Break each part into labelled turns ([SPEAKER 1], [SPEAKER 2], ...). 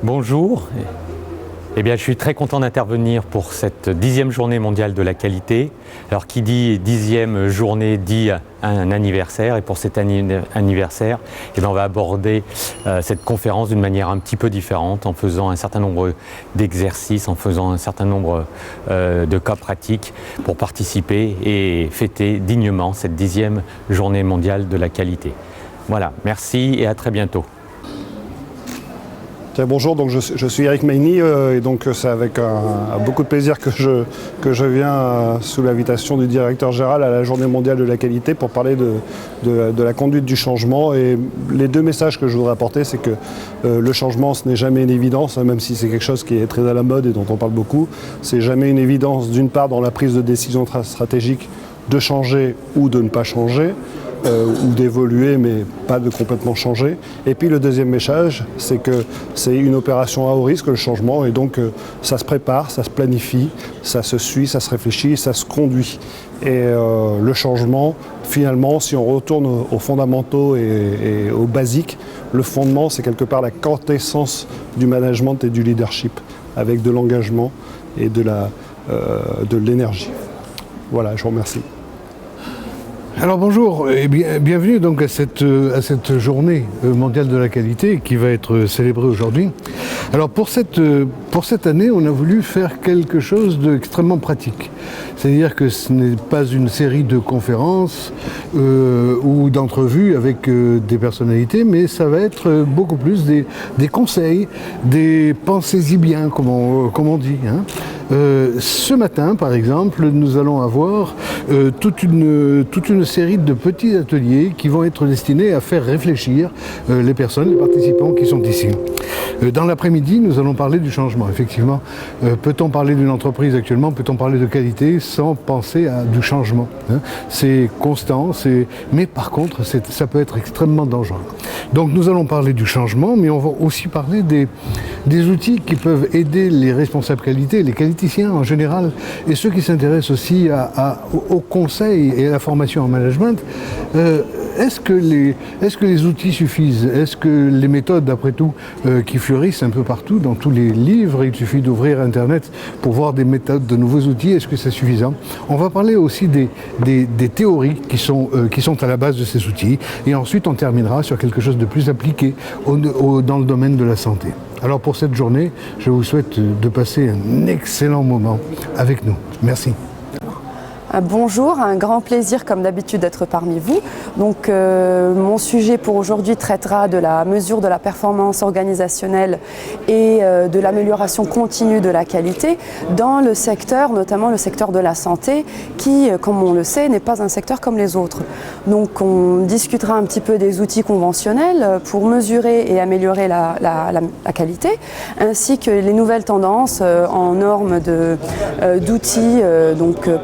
[SPEAKER 1] Bonjour. Eh bien, je suis très content d'intervenir pour cette 10e journée mondiale de la qualité. Alors, qui dit 10e journée dit un anniversaire. Et pour cet anniversaire, eh bien, on va aborder cette conférence d'une manière un petit peu différente, en faisant un certain nombre d'exercices, en faisant un certain nombre de cas pratiques pour participer et fêter dignement cette 10e journée mondiale de la qualité. Voilà, merci et à très bientôt.
[SPEAKER 2] Bonjour, donc je suis Eric Meini et donc c'est avec beaucoup de plaisir que je viens sous l'invitation du directeur général à la Journée mondiale de la qualité pour parler de la conduite du changement. Et les deux messages que je voudrais apporter, c'est que le changement, ce n'est jamais une évidence, hein, même si c'est quelque chose qui est très à la mode et dont on parle beaucoup. C'est jamais une évidence, d'une part, dans la prise de décision stratégique de changer ou de ne pas changer. Ou d'évoluer mais pas de complètement changer. Et puis le deuxième message, c'est que c'est une opération à haut risque, le changement, et donc ça se prépare, ça se planifie, ça se suit, ça se réfléchit, ça se conduit. Et le changement, finalement, si on retourne aux fondamentaux et aux basiques, le fondement, c'est quelque part la quintessence du management et du leadership, avec de l'engagement et de l'énergie. Voilà, je vous remercie.
[SPEAKER 3] Alors bonjour et bienvenue donc à cette journée mondiale de la qualité qui va être célébrée aujourd'hui. Alors pour cette année, on a voulu faire quelque chose d'extrêmement pratique. C'est-à-dire que ce n'est pas une série de conférences ou d'entrevues avec des personnalités, mais ça va être beaucoup plus des conseils, des pensez-y bien, comme on dit. Hein. Ce matin, par exemple, nous allons avoir toute une série de petits ateliers qui vont être destinés à faire réfléchir les personnes, les participants qui sont ici. Dans l'après-midi, nous allons parler du changement. Effectivement, peut-on parler d'une entreprise actuellement, peut-on parler de qualité sans penser à du changement, hein. C'est constant, mais par contre, ça peut être extrêmement dangereux. Donc nous allons parler du changement, mais on va aussi parler des outils qui peuvent aider les responsables qualité, les qualiticiens en général, et ceux qui s'intéressent aussi au conseil et à la formation en management. Est-ce que les outils suffisent? Est-ce que les méthodes, d'après tout, qui fleurissent un peu partout, dans tous les livres, il suffit d'ouvrir Internet pour voir des méthodes, de nouveaux outils, est-ce que c'est suffisant? On va parler aussi des théories qui sont à la base de ces outils. Et ensuite, on terminera sur quelque chose de plus appliqué dans le domaine de la santé. Alors pour cette journée, je vous souhaite de passer un excellent moment avec nous. Merci.
[SPEAKER 4] Bonjour, un grand plaisir comme d'habitude d'être parmi vous. Donc mon sujet pour aujourd'hui traitera de la mesure de la performance organisationnelle et de l'amélioration continue de la qualité dans le secteur, notamment le secteur de la santé, qui, comme on le sait, n'est pas un secteur comme les autres. Donc on discutera un petit peu des outils conventionnels pour mesurer et améliorer la qualité, ainsi que les nouvelles tendances en normes d'outils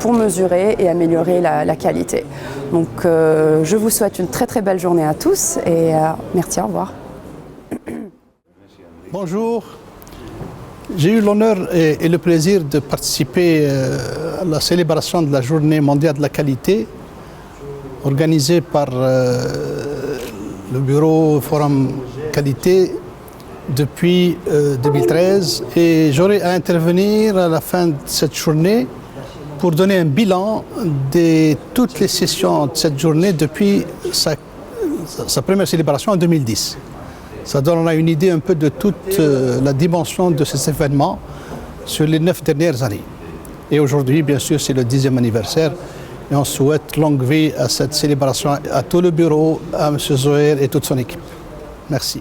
[SPEAKER 4] pour mesurer et améliorer la qualité. Donc je vous souhaite une très très belle journée à tous et merci, au revoir.
[SPEAKER 5] Bonjour, j'ai eu l'honneur et le plaisir de participer à la célébration de la Journée mondiale de la qualité organisée par le Bureau Forum Qualité depuis 2013 et j'aurai à intervenir à la fin de cette journée pour donner un bilan de toutes les sessions de cette journée depuis sa première célébration en 2010. Ça donne une idée un peu de toute la dimension de ces événements sur les 9 dernières années. Et aujourd'hui, bien sûr, c'est le 10e anniversaire et on souhaite longue vie à cette célébration, à tout le bureau, à M. Zoher et toute son équipe. Merci.